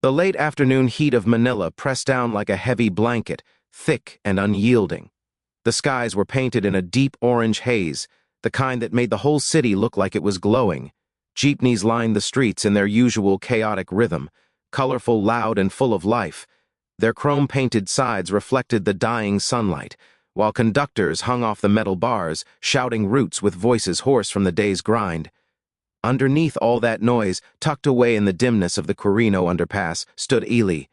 The late afternoon heat of Manila pressed down like a heavy blanket, thick and unyielding. The skies were painted in a deep orange haze, the kind that made the whole city look like it was glowing. Jeepneys lined the streets in their usual chaotic rhythm, colorful, loud, and full of life. Their chrome-painted sides reflected the dying sunlight, while conductors hung off the metal bars, shouting routes with voices hoarse from the day's grind. Underneath all that noise, tucked away in the dimness of the Quirino underpass, stood Ely.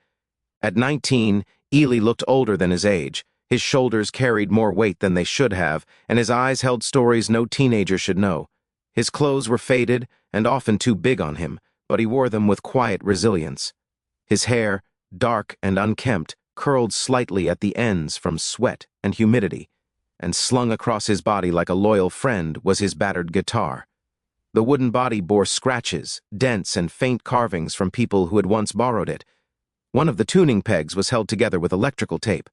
At 19, Ely looked older than his age. His shoulders carried more weight than they should have, and his eyes held stories no teenager should know. His clothes were faded and often too big on him, but he wore them with quiet resilience. His hair, dark and unkempt, curled slightly at the ends from sweat and humidity, and slung across his body like a loyal friend was his battered guitar. The wooden body bore scratches, dents, and faint carvings from people who had once borrowed it. One of the tuning pegs was held together with electrical tape.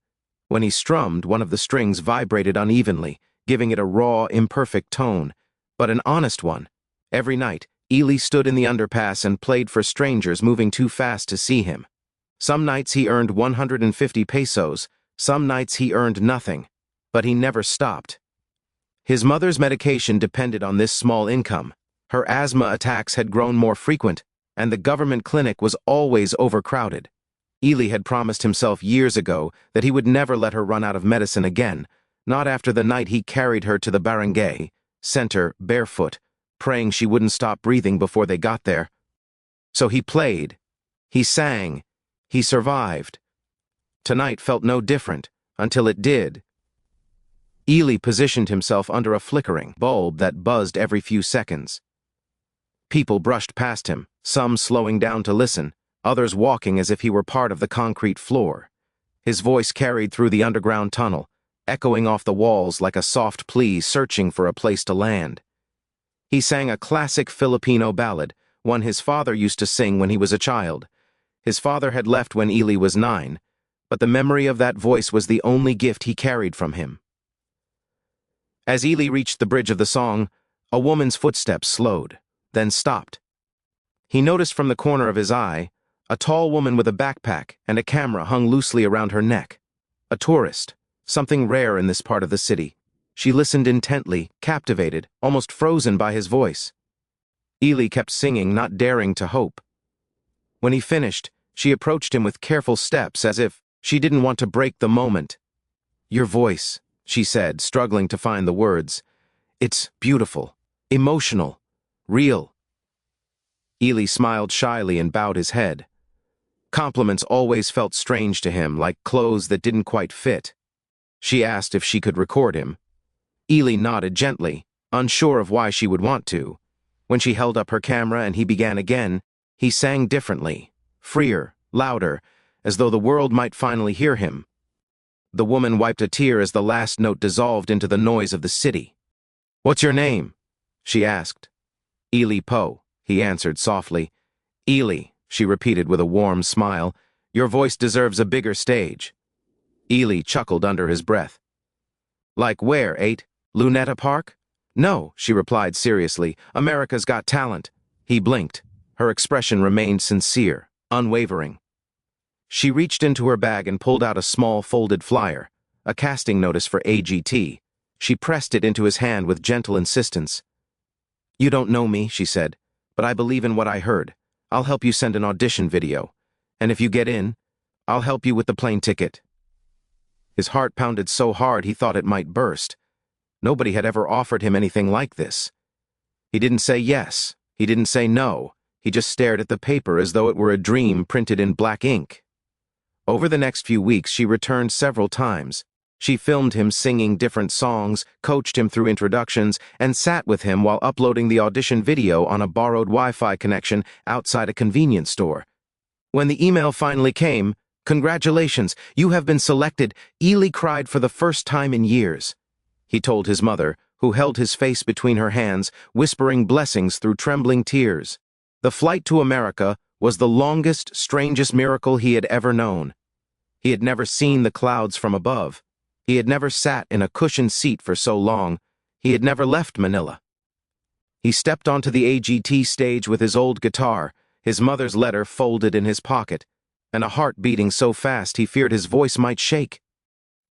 When he strummed, one of the strings vibrated unevenly, giving it a raw, imperfect tone, but an honest one. Every night, Ely stood in the underpass and played for strangers moving too fast to see him. Some nights he earned 150 pesos, some nights he earned nothing, but he never stopped. His mother's medication depended on this small income. Her asthma attacks had grown more frequent, and the government clinic was always overcrowded. Ely had promised himself years ago that he would never let her run out of medicine again, not after the night he carried her to the barangay, sent her barefoot, praying she wouldn't stop breathing before they got there. So he played, he sang, he survived. Tonight felt no different, until it did. Ely positioned himself under a flickering bulb that buzzed every few seconds. People brushed past him, some slowing down to listen, others walking as if he were part of the concrete floor. His voice carried through the underground tunnel, echoing off the walls like a soft plea searching for a place to land. He sang a classic Filipino ballad, one his father used to sing when he was a child. His father had left when Ely was 9, but the memory of that voice was the only gift he carried from him. As Ely reached the bridge of the song, a woman's footsteps slowed, then stopped. He noticed from the corner of his eye a tall woman with a backpack and a camera hung loosely around her neck. A tourist, something rare in this part of the city. She listened intently, captivated, almost frozen by his voice. Ely kept singing, not daring to hope. When he finished, she approached him with careful steps as if she didn't want to break the moment. "Your voice," she said, struggling to find the words. "It's beautiful, emotional, real." Ely smiled shyly and bowed his head. Compliments always felt strange to him, like clothes that didn't quite fit. She asked if she could record him. Ely nodded gently, unsure of why she would want to. When she held up her camera and he began again, he sang differently, freer, louder, as though the world might finally hear him. The woman wiped a tear as the last note dissolved into the noise of the city. "What's your name?" she asked. "Ely Poe," he answered softly. "Ely," she repeated with a warm smile, "your voice deserves a bigger stage." Ely chuckled under his breath. "Like where, 8? Luneta Park?" "No," she replied seriously, "America's Got Talent." He blinked. Her expression remained sincere, unwavering. She reached into her bag and pulled out a small folded flyer, a casting notice for AGT. She pressed it into his hand with gentle insistence. "You don't know me," she said, "but I believe in what I heard. I'll help you send an audition video. And if you get in, I'll help you with the plane ticket." His heart pounded so hard he thought it might burst. Nobody had ever offered him anything like this. He didn't say yes. He didn't say no. He just stared at the paper as though it were a dream printed in black ink. Over the next few weeks, she returned several times. She filmed him singing different songs, coached him through introductions, and sat with him while uploading the audition video on a borrowed Wi-Fi connection outside a convenience store. When the email finally came, "Congratulations, you have been selected," Ely cried for the first time in years. He told his mother, who held his face between her hands, whispering blessings through trembling tears. The flight to America was the longest, strangest miracle he had ever known. He had never seen the clouds from above. He had never sat in a cushioned seat for so long. He had never left Manila. He stepped onto the AGT stage with his old guitar, his mother's letter folded in his pocket, and a heart beating so fast he feared his voice might shake.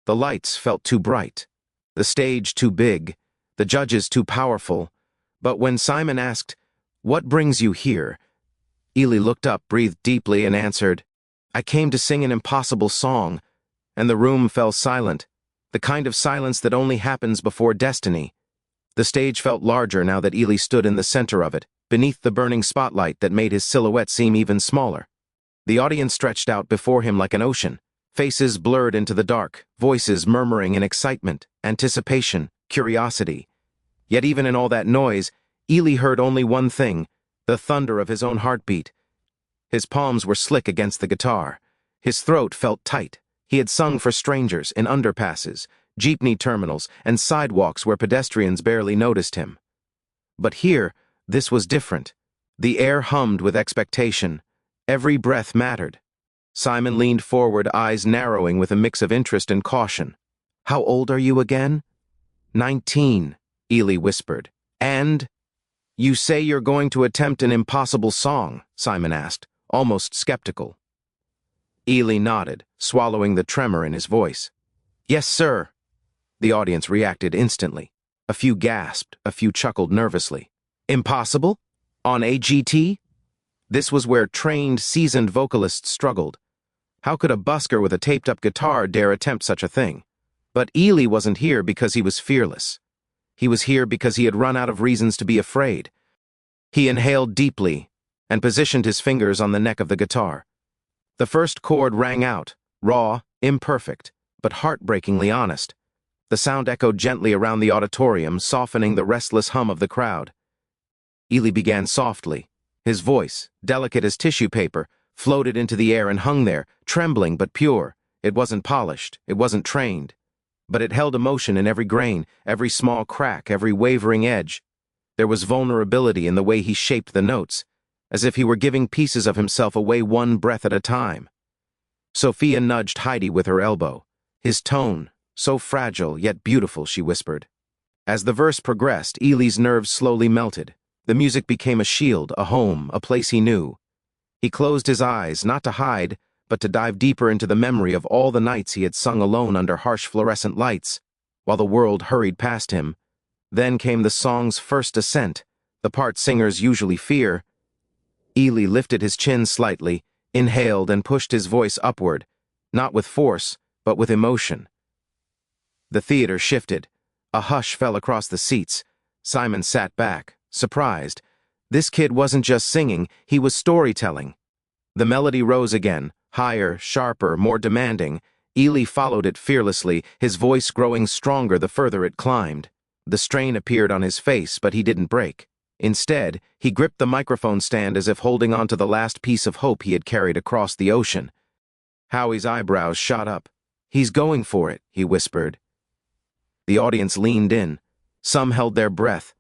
The lights felt too bright, the stage too big, the judges too powerful. But when Simon asked, "What brings you here?" Ely looked up, breathed deeply, and answered, "I came to sing an impossible song." And the room fell silent, the kind of silence that only happens before destiny. The stage felt larger now that Ely stood in the center of it, beneath the burning spotlight that made his silhouette seem even smaller. The audience stretched out before him like an ocean, faces blurred into the dark, voices murmuring in excitement, anticipation, curiosity. Yet even in all that noise, Ely heard only one thing, the thunder of his own heartbeat. His palms were slick against the guitar. His throat felt tight. He had sung for strangers in underpasses, jeepney terminals, and sidewalks where pedestrians barely noticed him. But here, this was different. The air hummed with expectation. Every breath mattered. Simon leaned forward, eyes narrowing with a mix of interest and caution. "How old are you again?" 19, Ely whispered. "And?" "You say you're going to attempt an impossible song?" Simon asked, almost skeptical. Ely nodded, swallowing the tremor in his voice. "Yes, sir." The audience reacted instantly. A few gasped, a few chuckled nervously. "Impossible? On AGT?" This was where trained, seasoned vocalists struggled. How could a busker with a taped-up guitar dare attempt such a thing? But Ely wasn't here because he was fearless. He was here because he had run out of reasons to be afraid. He inhaled deeply and positioned his fingers on the neck of the guitar. The first chord rang out, raw, imperfect, but heartbreakingly honest. The sound echoed gently around the auditorium, softening the restless hum of the crowd. Ely began softly. His voice, delicate as tissue paper, floated into the air and hung there, trembling but pure. It wasn't polished, it wasn't trained. But it held emotion in every grain, every small crack, every wavering edge. There was vulnerability in the way he shaped the notes, as if he were giving pieces of himself away one breath at a time. Sophia nudged Heidi with her elbow. His tone, so fragile yet beautiful, she whispered. As the verse progressed, Ely's nerves slowly melted. The music became a shield, a home, a place he knew. He closed his eyes, not to hide, but to dive deeper into the memory of all the nights he had sung alone under harsh fluorescent lights, while the world hurried past him. Then came the song's first ascent, the part singers usually fear. Ely lifted his chin slightly, inhaled, and pushed his voice upward, not with force, but with emotion. The theater shifted. A hush fell across the seats. Simon sat back, surprised. This kid wasn't just singing, he was storytelling. The melody rose again, higher, sharper, more demanding. Ely followed it fearlessly, his voice growing stronger the further it climbed. The strain appeared on his face, but he didn't break. Instead, he gripped the microphone stand as if holding on to the last piece of hope he had carried across the ocean. Howie's eyebrows shot up. "He's going for it," he whispered. The audience leaned in. Some held their breath.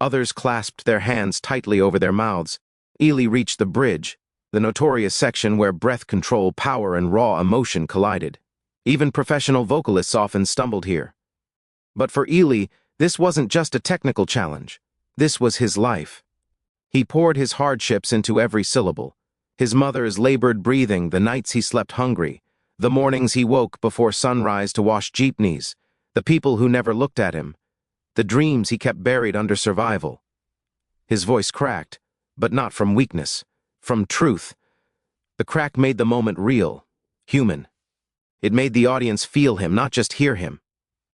Others clasped their hands tightly over their mouths. Ely reached the bridge, the notorious section where breath control, power, and raw emotion collided. Even professional vocalists often stumbled here. But for Ely, this wasn't just a technical challenge. This was his life. He poured his hardships into every syllable. His mother's labored breathing, the nights he slept hungry, the mornings he woke before sunrise to wash jeepneys, the people who never looked at him, the dreams he kept buried under survival. His voice cracked, but not from weakness, from truth. The crack made the moment real, human. It made the audience feel him, not just hear him.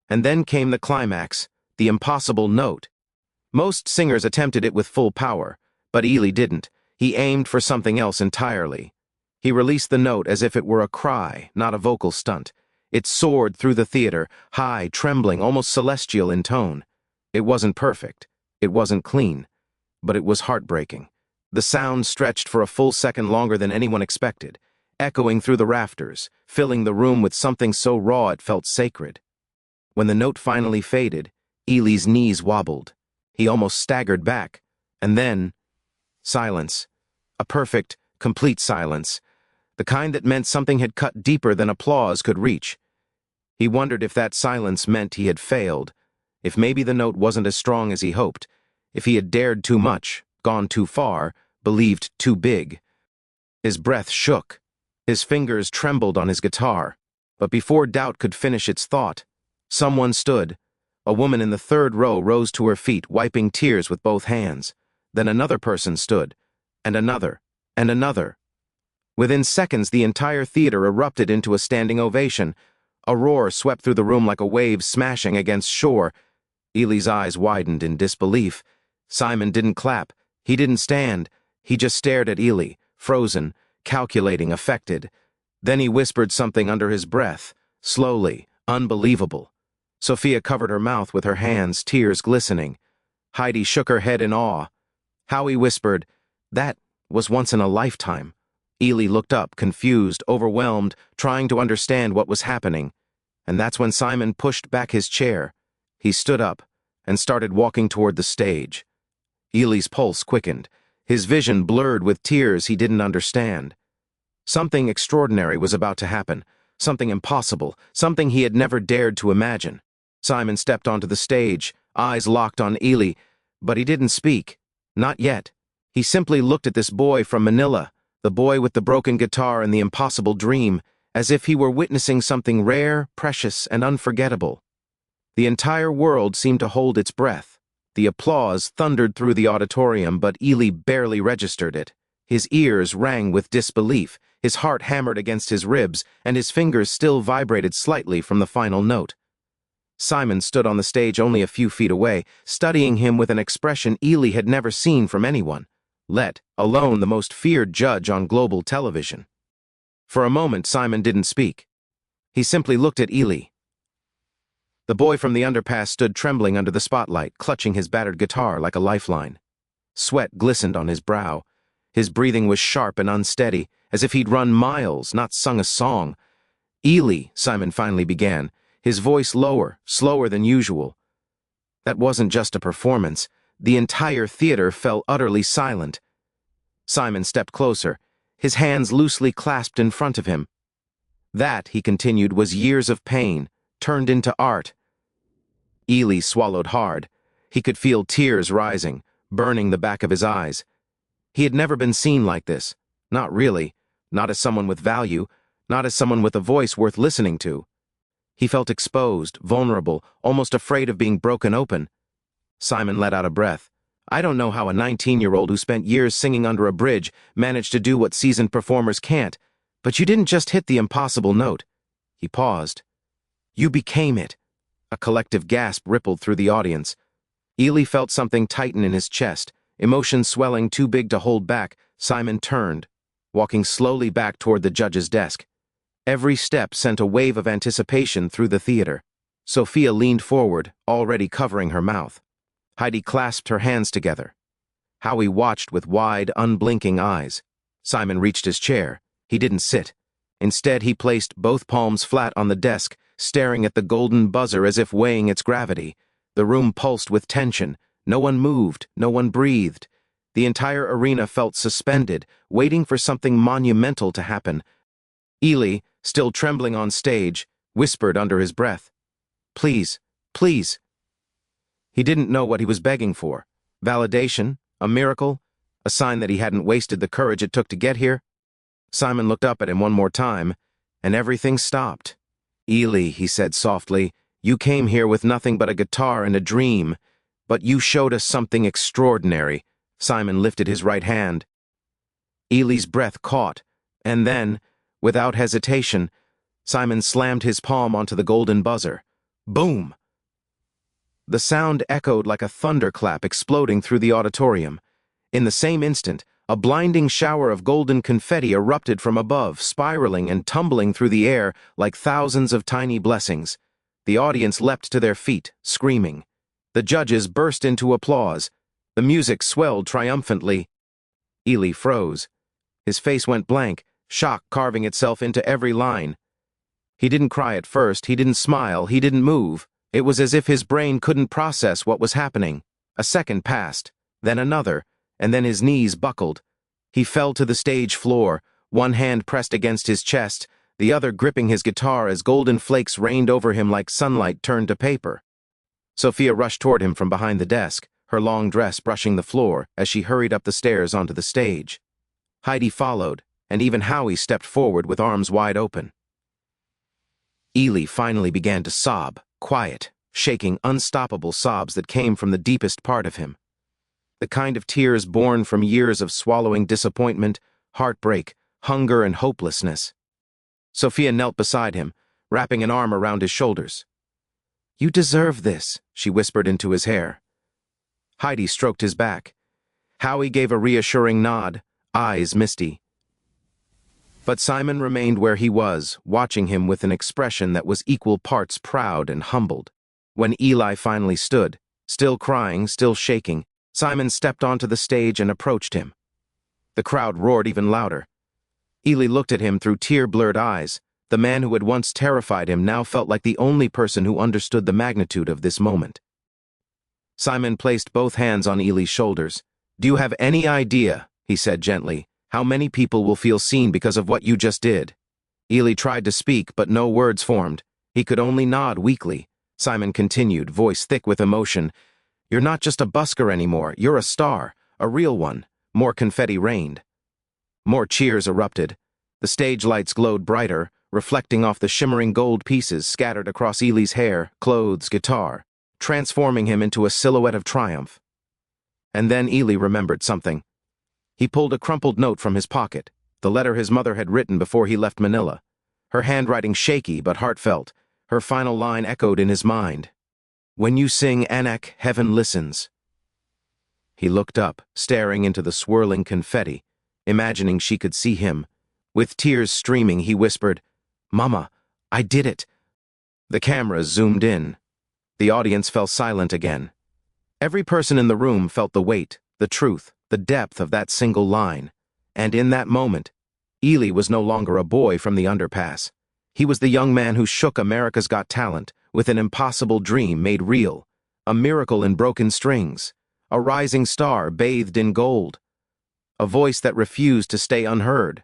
And then came the climax, the impossible note. Most singers attempted it with full power, but Ely didn't. He aimed for something else entirely. He released the note as if it were a cry, not a vocal stunt. It soared through the theater, high, trembling, almost celestial in tone. It wasn't perfect. It wasn't clean. But it was heartbreaking. The sound stretched for a full second longer than anyone expected, echoing through the rafters, filling the room with something so raw it felt sacred. When the note finally faded, Ely's knees wobbled. He almost staggered back. And then, silence. A perfect, complete silence. The kind that meant something had cut deeper than applause could reach. He wondered if that silence meant he had failed, if maybe the note wasn't as strong as he hoped, if he had dared too much, gone too far, believed too big. His breath shook. His fingers trembled on his guitar. But before doubt could finish its thought, someone stood. A woman in the third row rose to her feet, wiping tears with both hands. Then another person stood, and another, and another. Within seconds, the entire theater erupted into a standing ovation. A roar swept through the room like a wave smashing against shore. Ely's eyes widened in disbelief. Simon didn't clap. He didn't stand. He just stared at Ely, frozen, calculating, affected. Then he whispered something under his breath, slowly, unbelievable. Sophia covered her mouth with her hands, tears glistening. Heidi shook her head in awe. Howie whispered, "That was once in a lifetime." Ely looked up, confused, overwhelmed, trying to understand what was happening. And that's when Simon pushed back his chair. He stood up and started walking toward the stage. Ely's pulse quickened. His vision blurred with tears he didn't understand. Something extraordinary was about to happen, something impossible, something he had never dared to imagine. Simon stepped onto the stage, eyes locked on Ely, but he didn't speak. Not yet. He simply looked at this boy from Manila, the boy with the broken guitar and the impossible dream, as if he were witnessing something rare, precious, and unforgettable. The entire world seemed to hold its breath. The applause thundered through the auditorium, but Ely barely registered it. His ears rang with disbelief, his heart hammered against his ribs, and his fingers still vibrated slightly from the final note. Simon stood on the stage only a few feet away, studying him with an expression Ely had never seen from anyone, let alone the most feared judge on global television. For a moment, Simon didn't speak. He simply looked at Ely. The boy from the underpass stood trembling under the spotlight, clutching his battered guitar like a lifeline. Sweat glistened on his brow. His breathing was sharp and unsteady, as if he'd run miles, not sung a song. "Ely," Simon finally began, his voice lower, slower than usual. That wasn't just a performance. The entire theater fell utterly silent. Simon stepped closer, his hands loosely clasped in front of him. That, he continued, was years of pain, turned into art. Ely swallowed hard. He could feel tears rising, burning the back of his eyes. He had never been seen like this. Not really. Not as someone with value. Not as someone with a voice worth listening to. He felt exposed, vulnerable, almost afraid of being broken open. Simon let out a breath. "I don't know how a 19-year-old who spent years singing under a bridge managed to do what seasoned performers can't, but you didn't just hit the impossible note." He paused. "You became it." A collective gasp rippled through the audience. Ely felt something tighten in his chest, emotions swelling too big to hold back. Simon turned, walking slowly back toward the judge's desk. Every step sent a wave of anticipation through the theater. Sophia leaned forward, already covering her mouth. Heidi clasped her hands together. Howie watched with wide, unblinking eyes. Simon reached his chair. He didn't sit. Instead, he placed both palms flat on the desk, staring at the golden buzzer as if weighing its gravity. The room pulsed with tension. No one moved, no one breathed. The entire arena felt suspended, waiting for something monumental to happen. Ely, still trembling on stage, whispered under his breath, "Please, please." He didn't know what he was begging for. Validation? A miracle? A sign that he hadn't wasted the courage it took to get here? Simon looked up at him one more time, and everything stopped. "Ely," he said softly, "you came here with nothing but a guitar and a dream, but you showed us something extraordinary." Simon lifted his right hand. Ely's breath caught, and then, without hesitation, Simon slammed his palm onto the golden buzzer. Boom! The sound echoed like a thunderclap exploding through the auditorium. In the same instant, a blinding shower of golden confetti erupted from above, spiraling and tumbling through the air like thousands of tiny blessings. The audience leapt to their feet, screaming. The judges burst into applause. The music swelled triumphantly. Ely froze. His face went blank, shock carving itself into every line. He didn't cry at first, he didn't smile, he didn't move. It was as if his brain couldn't process what was happening. A second passed, then another, and then his knees buckled. He fell to the stage floor, one hand pressed against his chest, the other gripping his guitar as golden flakes rained over him like sunlight turned to paper. Sophia rushed toward him from behind the desk, her long dress brushing the floor as she hurried up the stairs onto the stage. Heidi followed, and even Howie stepped forward with arms wide open. Ely finally began to sob, quiet, shaking, unstoppable sobs that came from the deepest part of him. The kind of tears born from years of swallowing disappointment, heartbreak, hunger, and hopelessness. Sophia knelt beside him, wrapping an arm around his shoulders. "You deserve this," she whispered into his hair. Heidi stroked his back. Howie gave a reassuring nod, eyes misty. But Simon remained where he was, watching him with an expression that was equal parts proud and humbled. When Eli finally stood, still crying, still shaking, Simon stepped onto the stage and approached him. The crowd roared even louder. Ely looked at him through tear-blurred eyes. The man who had once terrified him now felt like the only person who understood the magnitude of this moment. Simon placed both hands on Ely's shoulders. "Do you have any idea," he said gently, "how many people will feel seen because of what you just did?" Ely tried to speak, but no words formed. He could only nod weakly. Simon continued, voice thick with emotion. "You're not just a busker anymore. You're a star, a real one." More confetti rained. More cheers erupted. The stage lights glowed brighter, reflecting off the shimmering gold pieces scattered across Ely's hair, clothes, guitar, transforming him into a silhouette of triumph. And then Ely remembered something. He pulled a crumpled note from his pocket, the letter his mother had written before he left Manila. Her handwriting shaky but heartfelt, her final line echoed in his mind. "When you sing Anak, heaven listens." He looked up, staring into the swirling confetti, imagining she could see him. With tears streaming, he whispered, "Mama, I did it." The cameras zoomed in. The audience fell silent again. Every person in the room felt the weight, the truth, the depth of that single line. And in that moment, Ely was no longer a boy from the underpass. He was the young man who shook America's Got Talent with an impossible dream made real, a miracle in broken strings, a rising star bathed in gold, a voice that refused to stay unheard.